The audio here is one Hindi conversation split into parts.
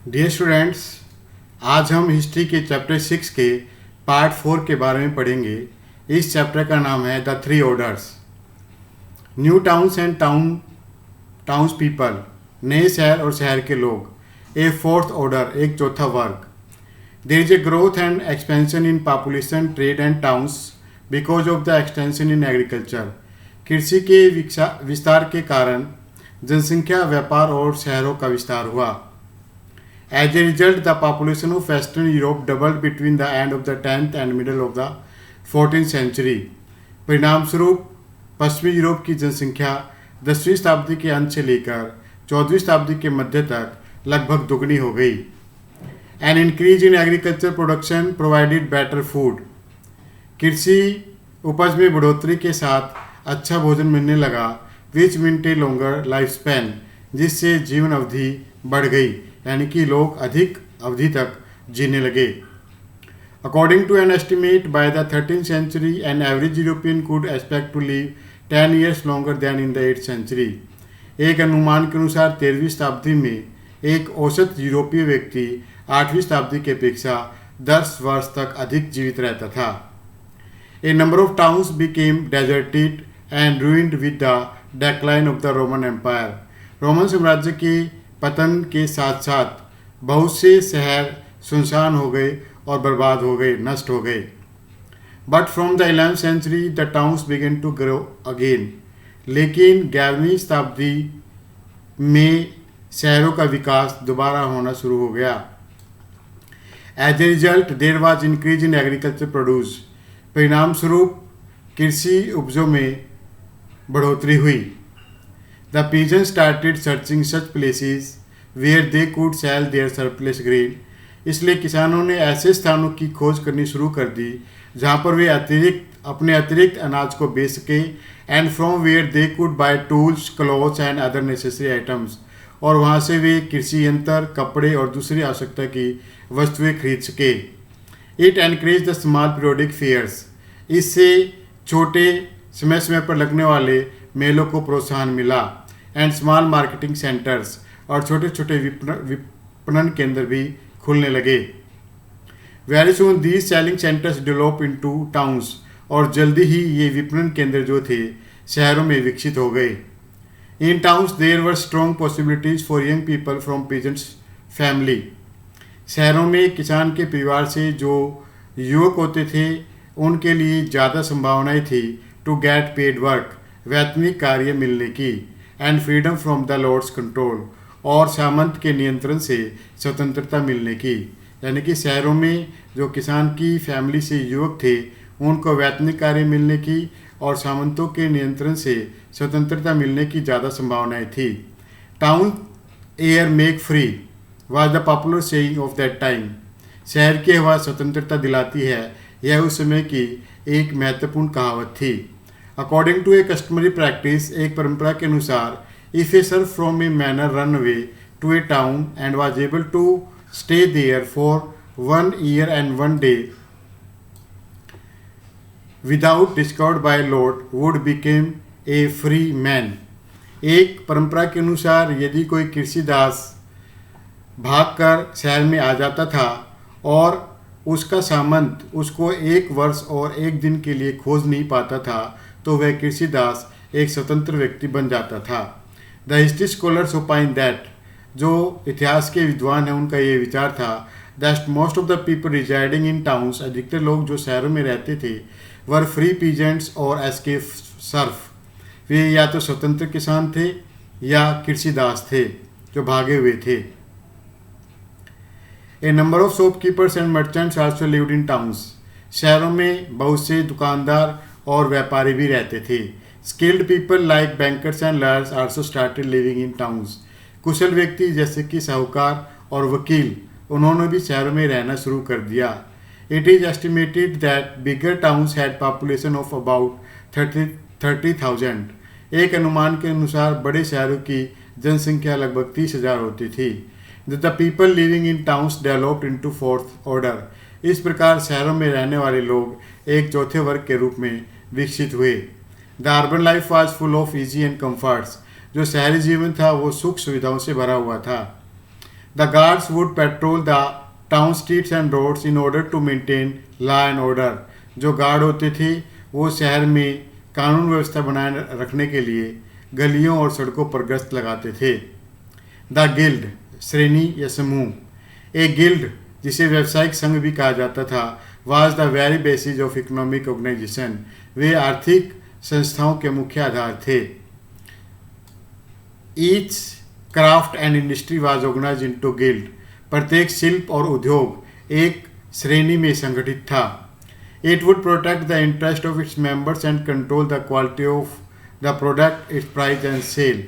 डियर स्टूडेंट्स, आज हम हिस्ट्री के चैप्टर 6 के पार्ट 4 के बारे में पढ़ेंगे। इस चैप्टर का नाम है the three orders. New towns and towns people, नए शहर और शहर के लोग। ए फोर्थ ऑर्डर, एक चौथा वर्ग। There is a growth and expansion in population, trade and towns because of the extension in agriculture. कृषि के विस्तार के कारण जनसंख्या, व्यापार और शहरों का विस्तार हुआ। As a result, the population of Western Europe doubled between the end of the 10th and middle of the 14th century. परिणामस्वरूप पश्चिमी यूरोप की जनसंख्या 10वीं शताब्दी के अंत से लेकर 14वीं शताब्दी के मध्य तक लगभग दुगनी हो गई। An increase in agriculture production provided better food. कृषि उपज में बढ़ोतरी के साथ अच्छा भोजन मिलने लगा, which meant a longer lifespan, जिससे जीवन अवधि बढ़ गई, यानी कि लोग अधिक अवधि तक जीने लगे। According to an estimate by the 13th century, an average European could expect to live 10 years longer than in the 8th century. एक अनुमान के अनुसार 13वीं शताब्दी में एक औसत यूरोपीय व्यक्ति 8वीं शताब्दी की अपेक्षा 10 वर्ष तक अधिक जीवित रहता था। A number of towns became deserted and ruined with the decline of the Roman empire. Roman साम्राज्य के पतन के साथ साथ बहुत से शहर सुनसान हो गए और बर्बाद हो गए, नष्ट हो गए। But from the 11th century the towns began to grow again. लेकिन 11वीं शताब्दी में शहरों का विकास दोबारा होना शुरू हो गया। As a result there was increase in agriculture produce. परिणाम स्वरूप कृषि उपजों में बढ़ोतरी हुई। The peasants started searching such places where they could sell their surplus grain. इसलिए किसानों ने ऐसे स्थानों की खोज करनी शुरू कर दी जहाँ पर वे अपने अतिरिक्त अनाज को बेच सके, and from where they could buy tools, clothes and other necessary items, और वहाँ से वे कृषि यंत्र, कपड़े और दूसरी आवश्यकता की वस्तुएं खरीद सके। It encourage the small periodic fairs. इससे छोटे समय समय पर लगने वाले मेलों को प्रोत्साहन मिला, एंड स्मॉल मार्केटिंग सेंटर्स, और छोटे छोटे विपणन केंद्र भी खुलने लगे। Very soon these selling centres develop into towns, और जल्दी ही ये विपणन केंद्र जो थे शहरों में विकसित हो गए। In towns there were strong possibilities for young people from peasants family. शहरों में किसान के परिवार से जो युवक होते थे उनके लिए ज़्यादा संभावनाएं थी टू गेट पेड वर्क, वैतनिक कार्य मिलने की, and freedom from the lords control, और सामंत के नियंत्रण से स्वतंत्रता मिलने की। यानी कि शहरों में जो किसान की फैमिली से युवक थे उनको वैतनिक कार्य मिलने की और सामंतों के नियंत्रण से स्वतंत्रता मिलने की ज़्यादा संभावनाएं थी। Town air make free was the popular saying of that time. शहर की हवा स्वतंत्रता दिलाती है, यह उस समय की एक महत्वपूर्ण कहावत थी। According to a customary practice, एक परंपरा के अनुसार, if a serf from a manor run away to a town and was able to stay there for 1 year and 1 day without discovered by lord would became a free man. एक परंपरा के अनुसार यदि कोई कृषिदास भागकर शहर में आ जाता था और उसका सामंत उसको 1 वर्ष और 1 दिन के लिए खोज नहीं पाता था, तो वह कृषिदास एक स्वतंत्र व्यक्ति बन जाता था। The history scholars opine that, जो इतिहास के विद्वान हैं उनका ये विचार था, that most of the people residing in towns, अधिकतर लोग जो शहरों में रहते थे, वर फ्री पीजेंट्स और एस्केप सर्फ। वे या तो स्वतंत्र किसान थे या कृषिदास थे जो भागे हुए थे। A number of shopkeepers and merchants also lived in towns. शहरों में बहुत से दुकानदार और व्यापारी भी रहते थे। Skilled people like bankers and lawyers also started living in towns. कुशल व्यक्ति जैसे कि साहूकार और वकील, उन्होंने भी शहरों में रहना शुरू कर दिया। It is estimated that bigger towns had population of about 30,000। एक अनुमान के अनुसार बड़े शहरों की जनसंख्या लगभग 30,000 होती थी। The people living in towns developed into fourth order. इस प्रकार शहरों में रहने वाले लोग एक चौथे वर्ग के रूप में विकसित हुए। The urban life was full of easy and comforts. जो शहरी जीवन था वो सुख सुविधाओं से भरा हुआ था। The guards would patrol the town streets and roads in order to maintain law and order. जो गार्ड होते थे वो शहर में कानून व्यवस्था बनाए रखने के लिए गलियों और सड़कों पर गश्त लगाते थे। द गिल्ड, श्रेणी या समूह। ए गिल्ड, जिसे व्यावसायिक संघ भी कहा जाता था, was the very basis of economic organisation. वे आर्थिक संस्थाओं के मुख्य आधार थे। Each craft and industry was organise into guild. प्रत्येक शिल्प और उद्योग एक श्रेणी में संगठित था। It would protect the interest of its members and control the quality of the product, its price and sale.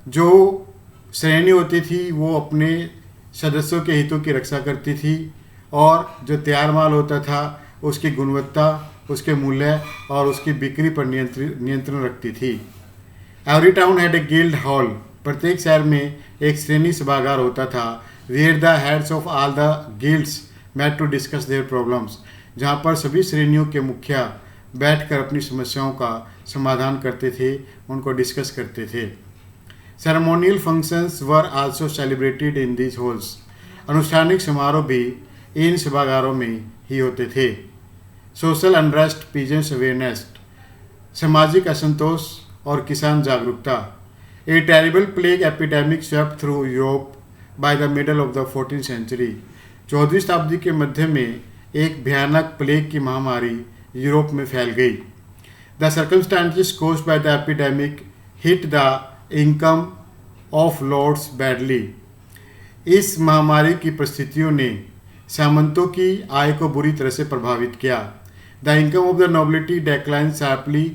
जो श्रेणी होती थी वो अपने सदस्यों के हितों की रक्षा करती थी और जो तैयार माल होता था उसकी गुणवत्ता, उसके मूल्य और उसकी बिक्री पर नियंत्रण रखती थी। Every town had a guild hall. प्रत्येक शहर में एक श्रेणी सभागार होता था। Where the heads of all the guilds met to discuss their problems. जहाँ पर सभी श्रेणियों के मुखिया बैठकर अपनी समस्याओं का समाधान करते थे, उनको डिस्कस करते थे। Ceremonial functions were also celebrated in these halls. अनुष्ठानिक समारोह भी इन सभागारों में ही होते थे। Social unrest, peasants awareness. सामाजिक असंतोष और किसान जागरूकता। A terrible plague epidemic swept through Europe by the middle of the 14th century. 14वीं शताब्दी के मध्य में एक भयानक प्लेग की महामारी यूरोप में फैल गई। The circumstances caused by the epidemic hit the income of lords badly. इस महामारी की परिस्थितियों ने सामंतों की आय को बुरी तरह से प्रभावित किया। The income of the nobility decline sharply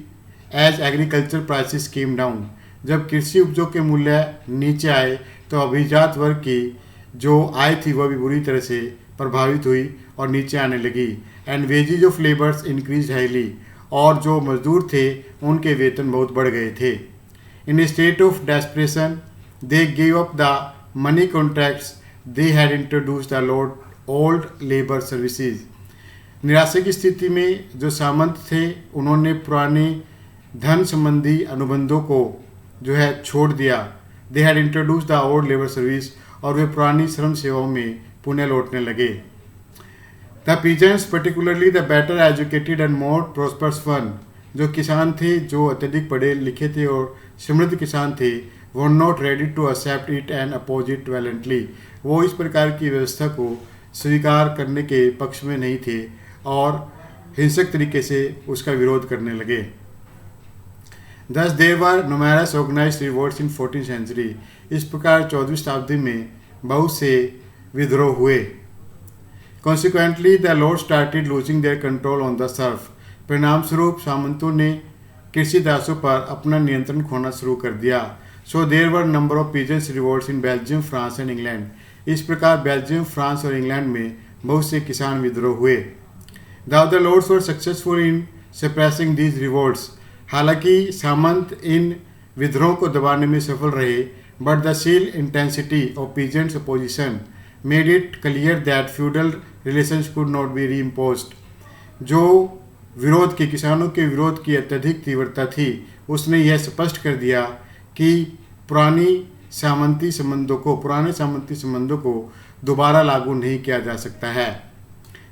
as agriculture prices came down. जब कृषि उपजों के मूल्य नीचे आए तो अभिजात वर्ग की जो आय थी वह भी बुरी तरह से प्रभावित हुई और नीचे आने लगी। And wages of labours increase highly. और जो मजदूर थे उनके वेतन बहुत बढ़ गए थे। इन state of desperation they give up the money contracts they had introduce the old labour services. निराशा की स्थिति में जो सामंत थे उन्होंने पुराने धन संबंधी अनुबंधों को जो है छोड़ दिया। They had introduce the old labour service. और वे पुरानी श्रम सेवाओं में पुनः लौटने लगे। The peasants, particularly the better educated and more prosperous one. जो किसान थे, जो अत्यधिक पढ़े लिखे थे और समृद्ध किसान थे, were not ready to accept it and oppose it violently. वो इस प्रकार की व्यवस्था को स्वीकार करने के पक्ष में नहीं थे और हिंसक तरीके से उसका विरोध करने लगे। Thus there were numerous organized revolts in 14th century। इस प्रकार 14वीं शताब्दी में बहुत से विद्रोह हुए। Consequently the lords started losing their control on the serf। परिणाम स्वरूप सामंतों ने कृषि दासों पर अपना नियंत्रण खोना शुरू कर दिया। So there were number of peasants revolts in Belgium, France and England। इस प्रकार बेल्जियम, फ्रांस और इंग्लैंड में बहुत से किसान विद्रोह हुए। Though the lords were successful in suppressing these revolts। हालांकि सामंत इन विद्रोह को दबाने में सफल रहे, but the sheer intensity of peasants opposition made it clear that feudal relations could not be reimposed. जो विरोध की, किसानों के विरोध की अत्यधिक तीव्रता थी, उसने यह स्पष्ट कर दिया कि पुराने सामंती संबंधों को दोबारा लागू नहीं किया जा सकता है।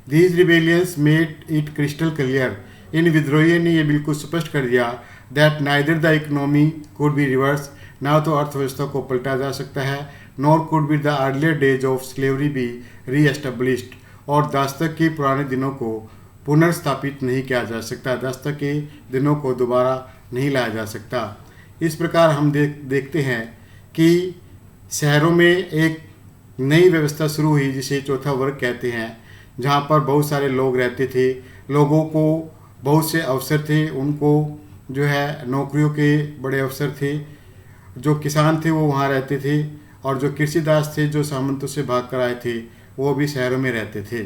These rebellions made it crystal clear. इन विद्रोहियों ने यह बिल्कुल स्पष्ट कर दिया that neither the economy could be reverse. ना तो अर्थव्यवस्था को पलटा जा सकता है, nor could be the earlier days of slavery be reestablished. और दासतक के पुराने दिनों को पुनर्स्थापित नहीं किया जा सकता, दासतक के दिनों को दोबारा नहीं लाया जा सकता। इस प्रकार हम देखते हैं कि शहरों में एक नई व्यवस्था शुरू हुई जिसे चौथा वर्ग कहते हैं, जहाँ पर बहुत सारे लोग रहते थे। लोगों को बहुत से अवसर थे, उनको जो है नौकरियों के बड़े अवसर थे। जो किसान थे वो वहाँ रहते थे और जो कृषि दास थे, जो सामंतों से भाग कर आए थे, वो भी शहरों में रहते थे।